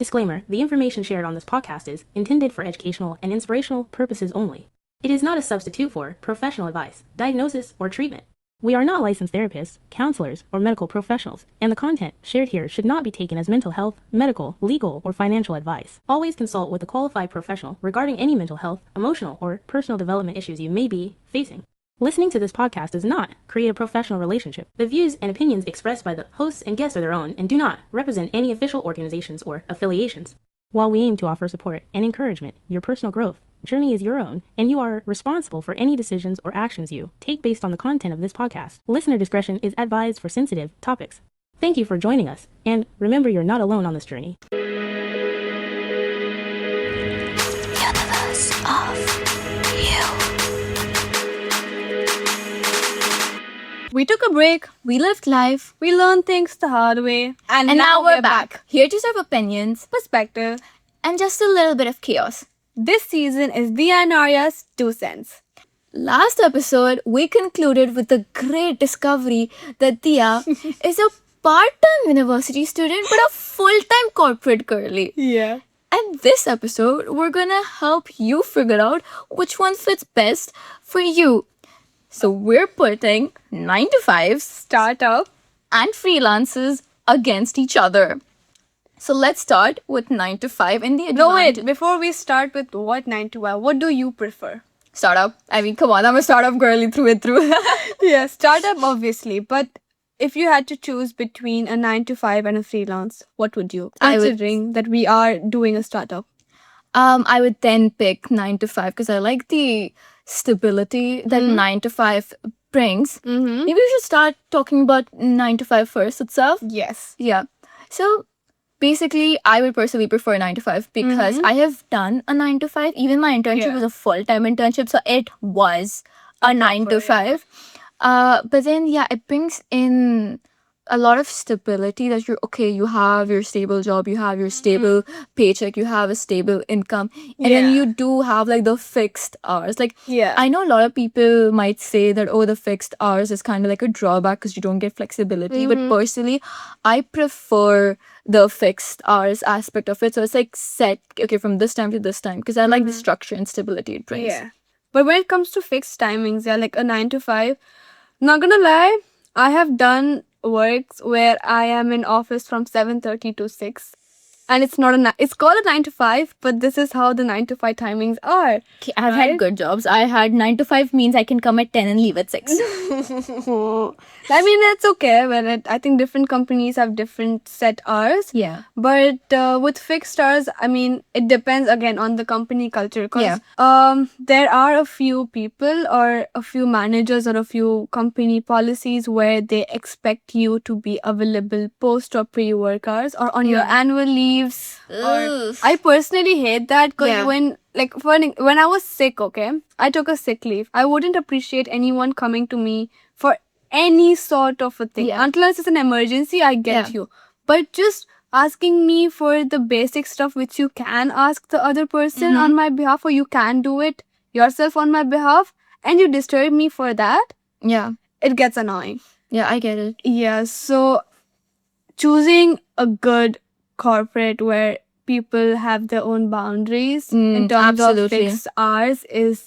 Disclaimer: the information shared on this podcast is intended for educational and inspirational purposes only. It is not a substitute for professional advice, diagnosis, or treatment. We are not licensed therapists, counselors, or medical professionals, and the content shared here should not be taken as mental health, medical, legal, or financial advice. Always consult with a qualified professional regarding any mental health, emotional, or personal development issues you may be facing. Listening to this podcast does not create a professional relationship. The views and opinions expressed by the hosts and guests are their own and do not represent any official organizations or affiliations. While we aim to offer support and encouragement, your personal growth journey is your own, and you are responsible for any decisions or actions you take based on the content of this podcast. Listener discretion is advised for sensitive topics. Thank you for joining us, and remember you're not alone on this journey. Universe of you. We took a break, we lived life, we learned things the hard way, And now we're back, here to serve opinions, perspective. and just a little bit of chaos. This season is Diya Ariya's 2 cents. Last episode, we concluded with the great discovery that Diya is a part-time university student but a full-time corporate girly. Yeah. And this episode, we're gonna help you figure out which one fits best for you. So we're putting 9 to 5s, Startup. and freelancers against each other. So let's start with 9 to 5 and the No, advantage. wait, before we start with what 9 to 5, what do you prefer? Startup. I mean, come on, I'm a startup girly through and through. Yeah, startup obviously, but if you had to choose between a 9 to 5 and a freelance, what would you? I would- Considering that we are doing a startup. I would then pick 9 to 5 because I like the stability that 9 to 5 brings. Mm-hmm. Maybe we should start talking about 9 to 5 first itself. Yes. Yeah. So basically, I would personally prefer 9 to 5 because I have done a 9 to 5. Even my internship Yeah. was a full-time internship, so it was a 9 to 5. But then, yeah, it brings in a lot of stability that you have your stable job, you have your stable paycheck, you have a stable income, and then Yeah. you do have like the fixed hours. Like, Yeah. I know a lot of people might say that, oh, the fixed hours is kind of like a drawback because you don't get flexibility. But personally, I prefer the fixed hours aspect of it. So it's like set, okay, from this time to this time, because I like the structure and stability it brings. Yeah. But when it comes to fixed timings, yeah, like a 9 to 5, not gonna lie, I have done works where I am in office from 7:30 to 6. And it's not it's called a 9 to 5, but this is how the 9 to 5 timings are. Okay, I've Right? had good jobs. I had 9 to 5 means I can come at 10 and leave at 6. I mean, that's okay. I think different companies have different set hours. Yeah. But with fixed hours, I mean, it depends again on the company culture. Yeah. There are a few people or a few managers or a few company policies where they expect you to be available post or pre-work hours or on your annual leaves. Oof. I personally hate that because Yeah. when I was sick, okay, I took a sick leave. I wouldn't appreciate anyone coming to me for any sort of a thing. Yeah. Unless it's an emergency, I get Yeah. you. But just asking me for the basic stuff which you can ask the other person on my behalf, or you can do it yourself on my behalf, and you disturb me for that, Yeah. it gets annoying. Yeah, I get it. Yeah, so choosing a good corporate where people have their own boundaries in terms absolutely. of fixed hours is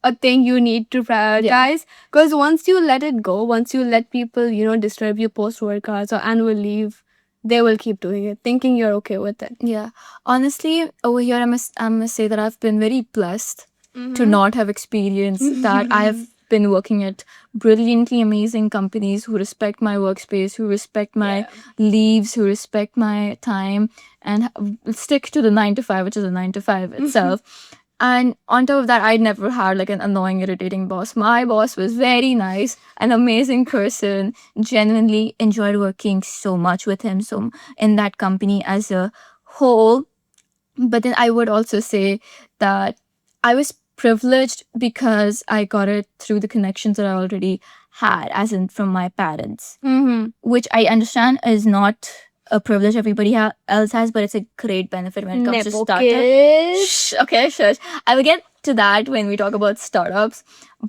a thing you need to prioritize, because once you let it go, once you let people disturb you post work hours or annual leave, they will keep doing it thinking you're okay with it. Yeah. Honestly, over here, I must say that I've been very blessed to not have experienced that. I have been working at brilliantly amazing companies who respect my workspace, who respect my leaves, who respect my time, and stick to the 9 to 5, which is a 9 to 5 itself. And on top of that, I never had like an annoying, irritating boss. My boss was very nice, an amazing person. Genuinely enjoyed working so much with him, so in that company as a whole. But then I would also say that I was privileged because I got it through the connections that I already had, as in from my parents, which I understand is not a privilege everybody else has, but it's a great benefit when it comes to Nepo startups. kids. Shh, okay, shush. I will get to that when we talk about startups.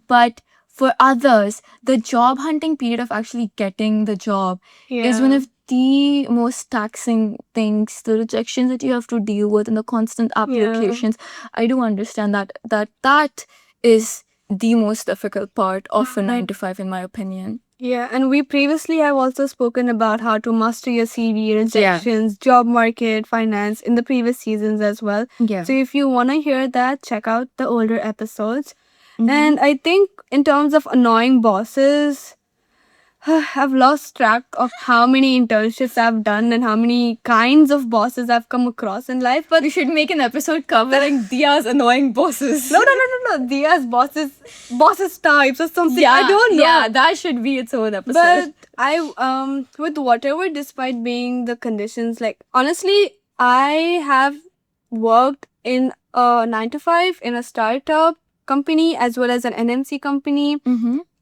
But for others, the job hunting period of actually getting the job is one of the most taxing things, the rejections that you have to deal with, and the constant applications. I do understand that is the most difficult part of a 9 to 5, in my opinion. Yeah, and we previously have also spoken about how to master your CV, rejections, job market, finance in the previous seasons as well. Yeah. So if you want to hear that, check out the older episodes. And I think in terms of annoying bosses, I've lost track of how many internships I've done and how many kinds of bosses I've come across in life. But we should make an episode covering Diya's annoying bosses. no. Diya's bosses types or something. Yeah, I don't know. Yeah, that should be its own episode. But I with whatever, despite being the conditions, like honestly, I have worked in a 9 to 5 in a startup company as well as an NMC company.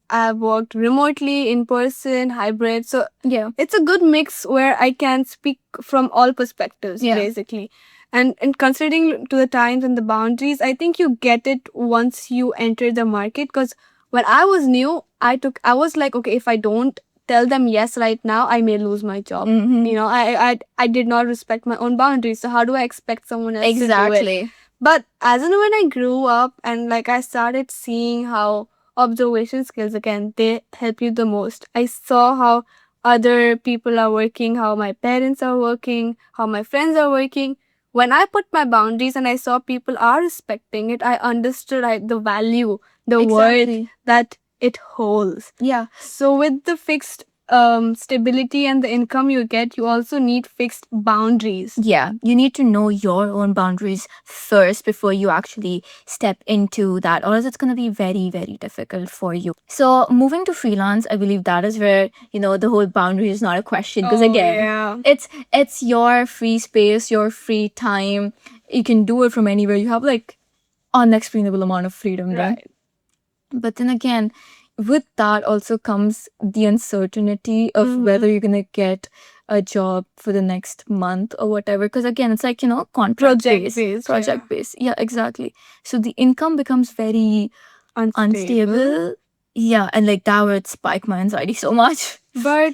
I've worked remotely, in person, hybrid. So yeah, it's a good mix where I can speak from all perspectives, basically. And considering to the times and the boundaries, I think you get it once you enter the market. Because when I was new, I was like, okay, if I don't tell them yes right now, I may lose my job. You know, I did not respect my own boundaries. So how do I expect someone else to do it? But as and when I grew up and like I started seeing how observation skills, again, they help you the most. I saw how other people are working, how my parents are working, how my friends are working. When I put my boundaries and I saw people are respecting it, I understood the value, the worth that it holds. Yeah. So with the fixed stability and the income you get, you also need fixed boundaries. Yeah, you need to know your own boundaries first before you actually step into that, or else it's going to be very, very difficult for you. So moving to freelance, I believe that is where, the whole boundary is not a question, because again, it's your free space, your free time. You can do it from anywhere. You have like unexplainable amount of freedom, right? But then again, with that also comes the uncertainty of whether you're gonna get a job for the next month or whatever. Because again, it's like, contract project based. Yeah, exactly. So the income becomes very unstable. Yeah, and like that would spike my anxiety so much. But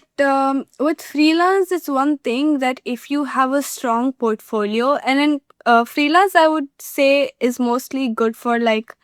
with freelance, it's one thing that if you have a strong portfolio, and in freelance, I would say is mostly good for like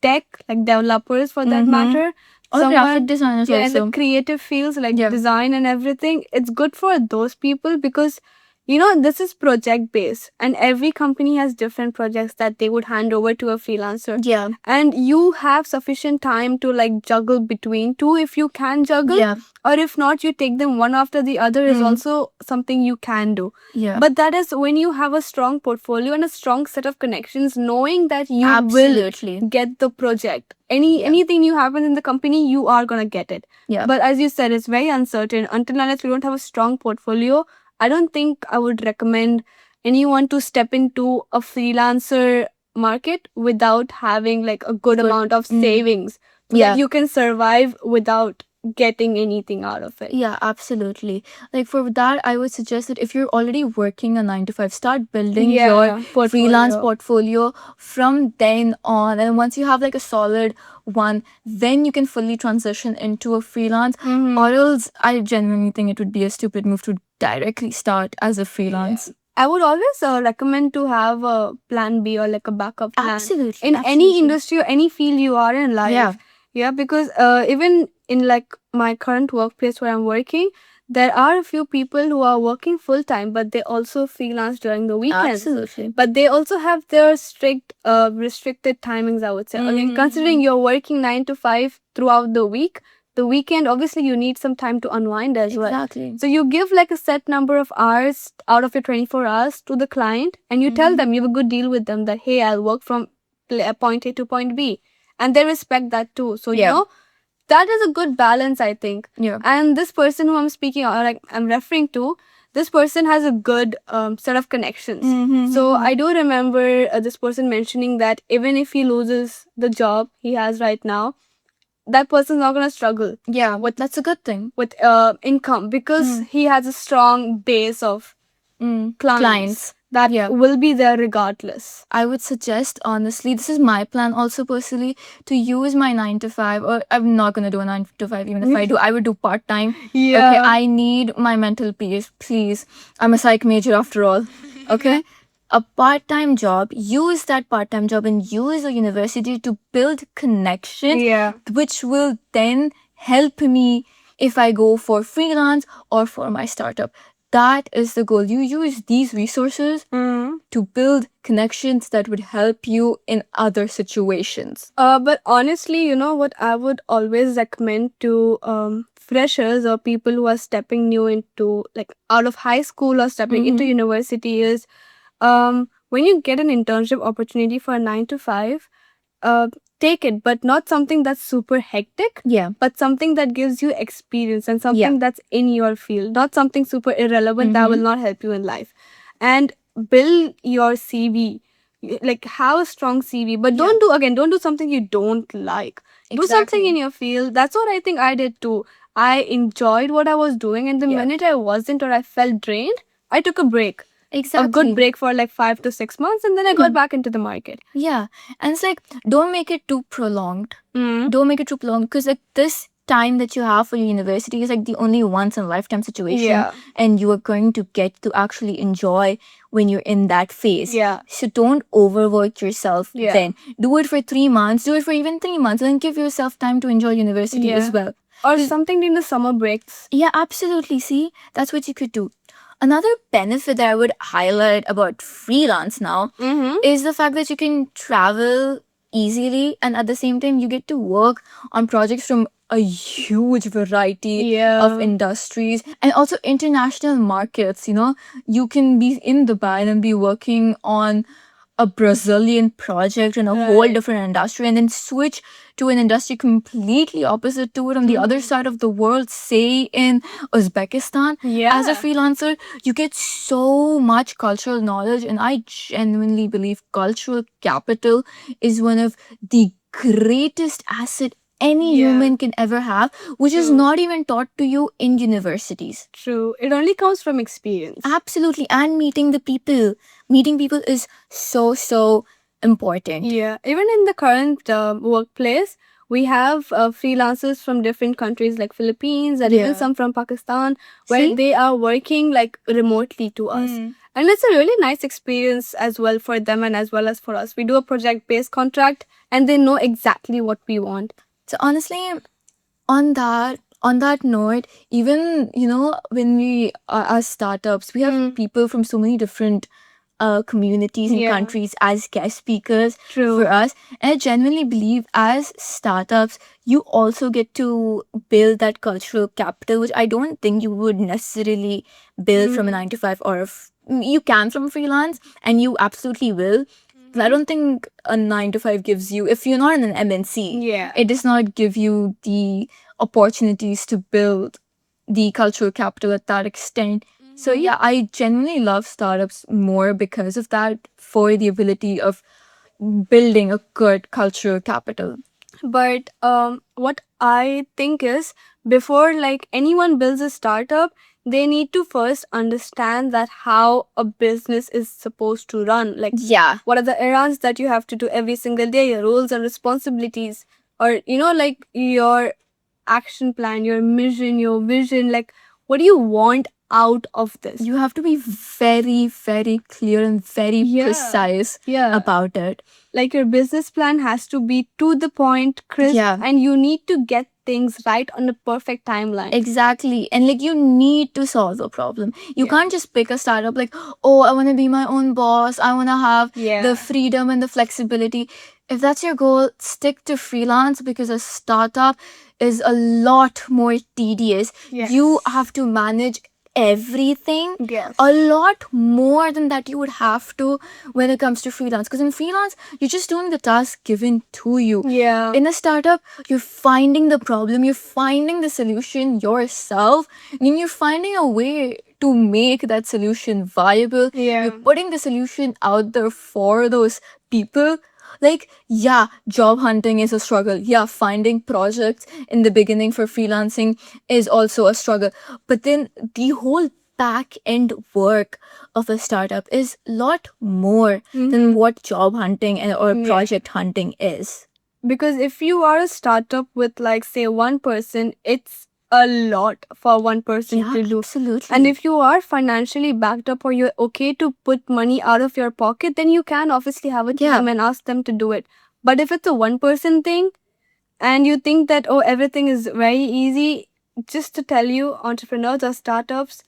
tech, like developers for that matter. Or graphic designers also. In the creative fields like design and everything, it's good for those people because this is project based and every company has different projects that they would hand over to a freelancer. Yeah. And you have sufficient time to like juggle between two if you can juggle. Yeah. Or if not, you take them one after the other is also something you can do. Yeah. But that is when you have a strong portfolio and a strong set of connections, knowing that you will get the project. Anything new happens in the company, you are gonna get it. Yeah. But as you said, it's very uncertain. Until unless you don't have a strong portfolio, I don't think I would recommend anyone to step into a freelancer market without having like a good amount of savings. So that you can survive without getting anything out of it. Yeah, absolutely. Like for that, I would suggest that if you're already working a 9 to 5, start building your freelance portfolio from then on. And once you have like a solid one, then you can fully transition into a freelance. Or else I genuinely think it would be a stupid move to directly start as a freelance. I would always recommend to have a plan B or like a backup plan. Absolutely. In any industry or any field you are in life. Yeah, because even in like my current workplace where I'm working, there are a few people who are working full time, but they also freelance during the weekends. Absolutely. But they also have their strict, restricted timings, I would say. Again, considering you're working 9 to 5 throughout the week, the weekend, obviously, you need some time to unwind as well. Exactly. So you give like a set number of hours out of your 24 hours to the client and you tell them, you have a good deal with them that, hey, I'll work from point A to point B. And they respect that too. So, that is a good balance, I think. Yeah. And this person who I'm speaking or like I'm referring to, this person has a good set of connections. So I do remember this person mentioning that even if he loses the job he has right now, that person's not going to struggle. Yeah, that's a good thing. With income because he has a strong base of clients that Yeah. will be there regardless. I would suggest, honestly, this is my plan also personally, to use my 9 to 5, or I'm not going to do a 9 to 5. Even if I do, I would do part time. Yeah. Okay, I need my mental peace, please. I'm a psych major after all. Okay? A part time job, use that part time job and use the university to build connections, Yeah. which will then help me if I go for freelance or for my startup. That is the goal. You use these resources to build connections that would help you in other situations. But honestly, you know what I would always recommend to freshers or people who are stepping new into, like, out of high school or stepping into university is, when you get an internship opportunity for a 9 to 5, take it, but not something that's super hectic. Yeah. But something that gives you experience and something that's in your field, not something super irrelevant that will not help you in life. And build your CV, like have a strong CV, but don't do something you don't like. Do something in your field. That's what I think I did too. I enjoyed what I was doing, and the minute I wasn't or I felt drained, I took a break. Exactly. A good break for like 5 to 6 months, and then I got back into the market. Yeah. And it's like, don't make it too prolonged. Mm. Don't make it too prolonged, because like this time that you have for your university is like the only once in a lifetime situation. Yeah. And you are going to get to actually enjoy when you're in that phase. Yeah. So don't overwork yourself Yeah. then. Do it for 3 months, do it for even 3 months, and then give yourself time to enjoy university as well. Or something during the summer breaks. Yeah, absolutely. See, that's what you could do. Another benefit that I would highlight about freelance now is the fact that you can travel easily, and at the same time you get to work on projects from a huge variety of industries and also international markets. You know, you can be in Dubai and be working on a Brazilian project in a whole different industry, and then switch to an industry completely opposite to it on the other side of the world, say in Uzbekistan. As a freelancer, you get so much cultural knowledge, and I genuinely believe cultural capital is one of the greatest asset any human can ever have, which is not even taught to you in universities. True. It only comes from experience. Absolutely. And meeting the people. Meeting people is so important. Yeah. Even in the current workplace, we have freelancers from different countries like Philippines and even some from Pakistan, where they are working like remotely to us. And it's a really nice experience as well for them and as well as for us. We do a project-based contract and they know exactly what we want. So honestly, on that note, even, you know, when we are as startups, we have people from so many different communities and countries as guest speakers for us. And I genuinely believe as startups, you also get to build that cultural capital, which I don't think you would necessarily build from a 9 to 5, or you can from freelance, and you absolutely will. But I don't think a 9 to 5 gives you, if you're not in an MNC, it does not give you the opportunities to build the cultural capital at that extent. So yeah, I genuinely love startups more because of that, for the ability of building a good cultural capital. But what I think is, before like anyone builds a startup, they need to first understand that how a business is supposed to run. Like, what are the errands that you have to do every single day, your roles and responsibilities, or you know, like your action plan, your mission, your vision. Like, what do you want out of this? You have to be very clear and very precise about it. Like, your business plan has to be to the point, crisp, and you need to get things right on a perfect timeline. Exactly. And like, you need to solve a problem. You can't just pick a startup like, oh, I want to be my own boss, I want to have the freedom and the flexibility. If that's your goal, stick to freelance, because a startup is a lot more tedious. You have to manage everything a lot more than that you would have to when it comes to freelance, because in freelance you're just doing the task given to you. In a startup, you're finding the problem, you're finding the solution yourself, and you're finding a way to make that solution viable. You're putting the solution out there for those people. Like, job hunting is a struggle. Finding projects in the beginning for freelancing is also a struggle. But then the whole back end work of a startup is a lot more than what job hunting or project hunting is. Because if you are a startup with like say one person, it's a lot for one person Yeah, to do. absolutely. And if you are financially backed up or you're okay to put money out of your pocket, then you can obviously have a team and ask them to do it. But if it's a one person thing and you think that, oh, everything is very easy, just to tell you, entrepreneurs or startups,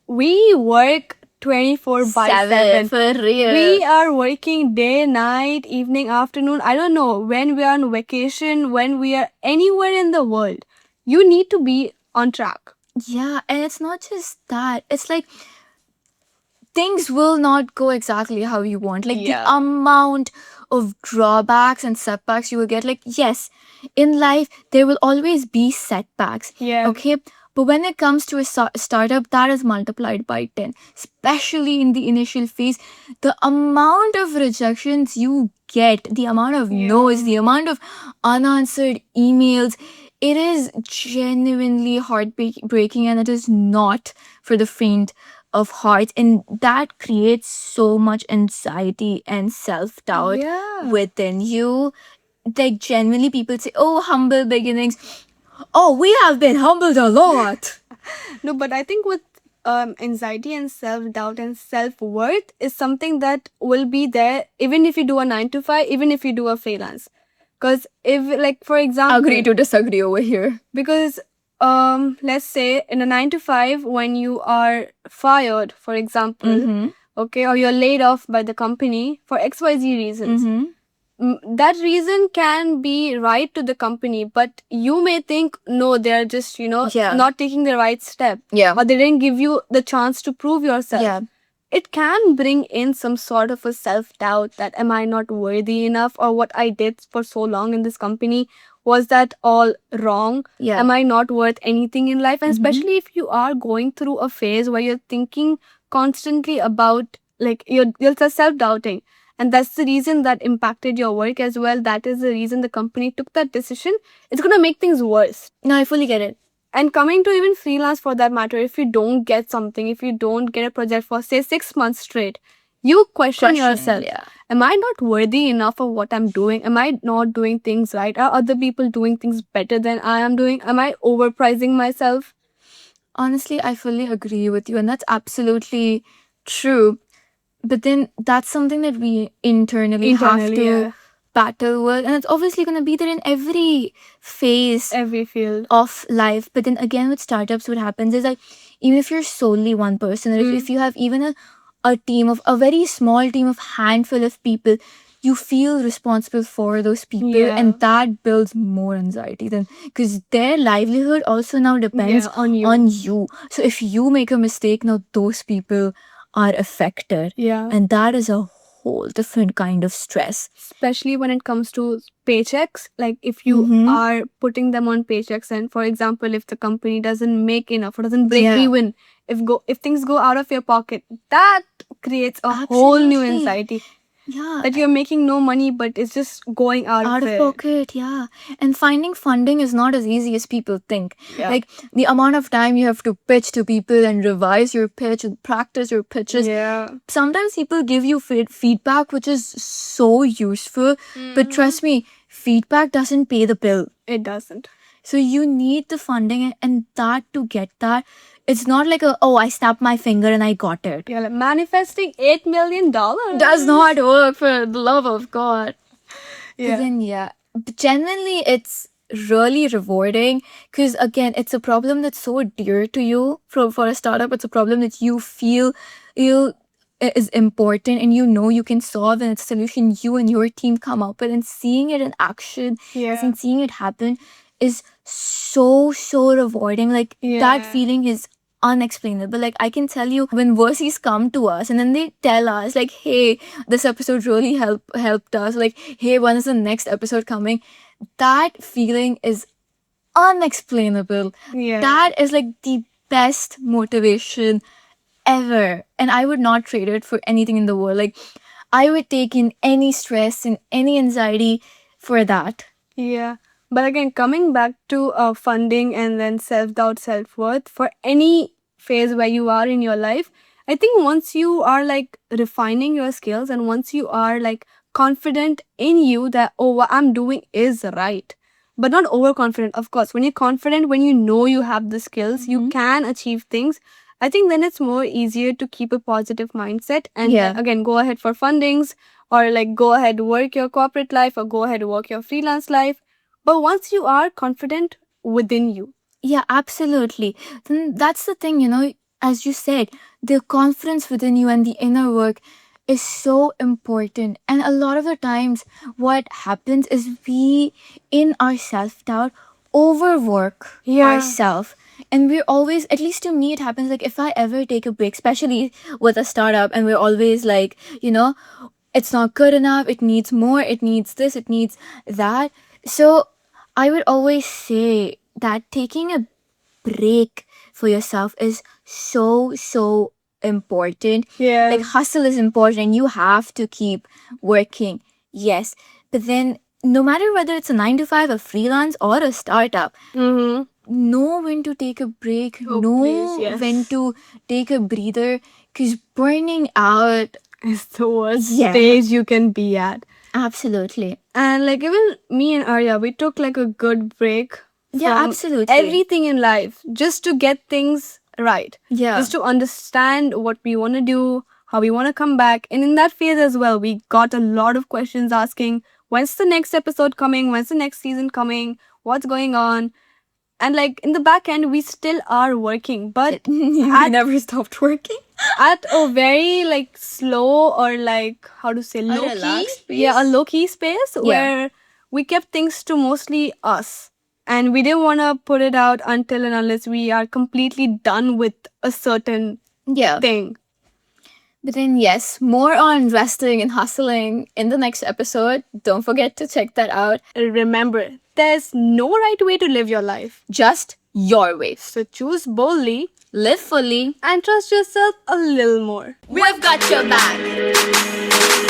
we work 24 by 7. For real. We are working day, night, evening, afternoon. I don't know, when we are on vacation, when we are anywhere in the world. You need to be on track. Yeah, and it's not just that. It's like things will not go exactly how you want. Like the amount of drawbacks and setbacks you will get. Like, yes, in life, there will always be setbacks. Yeah. Okay. But when it comes to a startup, that is multiplied by 10, especially in the initial phase. The amount of rejections you get, the amount of no's, the amount of unanswered emails, it is genuinely heartbreaking, and it is not for the faint of heart, and that creates so much anxiety and self-doubt within you. Like, genuinely, people say, oh, humble beginnings. Oh, we have been humbled a lot. No, but I think with anxiety and self-doubt and self-worth is something that will be there even if you do a 9 to 5, even if you do a freelance. Because if, like, for example, Agree to disagree over here. because let's say in a 9 to 5, when you are fired, for example, okay, or you're laid off by the company for XYZ reasons, that reason can be right to the company, but you may think, no, they're just, not taking the right step. Or they didn't give you the chance to prove yourself. It can bring in some sort of a self-doubt that, am I not worthy enough, or what I did for so long in this company, was that all wrong? Am I not worth anything in life? And especially if you are going through a phase where you're thinking constantly about, like, you're self-doubting, and that's the reason that impacted your work as well. That is the reason the company took that decision. It's gonna make things worse. No, I fully get it. And coming to even freelance for that matter, if you don't get something, if you don't get a project for say 6 months straight, you question yourself. Am I not worthy enough of what I'm doing? Am I not doing things right? Are other people doing things better than I am doing? Am I overpricing myself? Honestly, I fully agree with you, and that's absolutely true. But then that's something that we internally have to battle with, and it's obviously going to be there in every phase, every field of life. But then again, with startups, what happens is, like, even if you're solely one person, or if you have even a team of a very small team of handful of people, you feel responsible for those people, and that builds more anxiety, then because their livelihood also now depends on you. So if you make a mistake, now those people are affected, and that is a whole different kind of stress, especially when it comes to paychecks. Like, if you are putting them on paychecks, and for example, if the company doesn't make enough or doesn't break even, if things go out of your pocket, that creates a whole new anxiety. That you're making no money, but it's just going out of it. pocket. And finding funding is not as easy as people think. Like, the amount of time you have to pitch to people and revise your pitch and practice your pitches. Sometimes people give you feedback which is so useful, but trust me, feedback doesn't pay the bill. It doesn't. So you need the funding, and that, to get that, it's not like I snapped my finger and I got it. Like manifesting $8 million does not work, for the love of God. But then, genuinely, it's really rewarding, because again, it's a problem that's so dear to you. For a startup, it's a problem that you feel is important, and you can solve, and it's a solution you and your team come up with, and seeing it in action and seeing it happen is so rewarding. Like, that feeling is unexplainable. Like, I can tell you, when Verses come to us and then they tell us, like, hey, this episode really helped us, like, hey, when is the next episode coming, that feeling is unexplainable. That is like the best motivation ever, and I would not trade it for anything in the world. Like, I would take in any stress and any anxiety for that. But again, coming back to funding and then self-doubt, self-worth, for any phase where you are in your life. I think once you are like refining your skills and once you are like confident in you that, oh, what I'm doing is right, but not overconfident. Of course, when you're confident, when you know you have the skills, you can achieve things. I think then it's more easier to keep a positive mindset and Yeah. again go ahead for fundings or like go ahead work your corporate life or go ahead work your freelance life. But once you are confident within you, Yeah, absolutely. Then that's the thing, as you said, the confidence within you and the inner work is so important. And a lot of the times, what happens is we, in our self doubt, overwork Yeah. ourselves. And we're always, at least to me, it happens like if I ever take a break, especially with a startup, and we're always like, it's not good enough, it needs more, it needs this, it needs that. So I would always say that taking a break for yourself is so important. yeah, Like hustle is important. You have to keep working. Yes. But then no matter whether it's a 9 to 5, a freelance or a startup, know when to take a break, Oh, know please, yes. when to take a breather, because burning out, it's the worst Yeah. stage you can be at. absolutely. And like even me and Arya, we took like a good break Yeah, from absolutely. everything in life just to get things right. Yeah. Just to understand what we want to do, how we want to come back. And in that phase as well, we got a lot of questions asking, when's the next episode coming? When's the next season coming? What's going on? And like in the back end, we still are working, but we at- never stopped working. at a very like slow or like how to say low key, relaxed pace? yeah, a low key space where we kept things to mostly us, and we didn't want to put it out until and unless we are completely done with a certain Yeah. thing. But then, yes, more on resting and hustling in the next episode. Don't forget to check that out. Remember, there's no right way to live your life, Just your way. so choose boldly Live fully. and trust yourself a little more. We've got your back.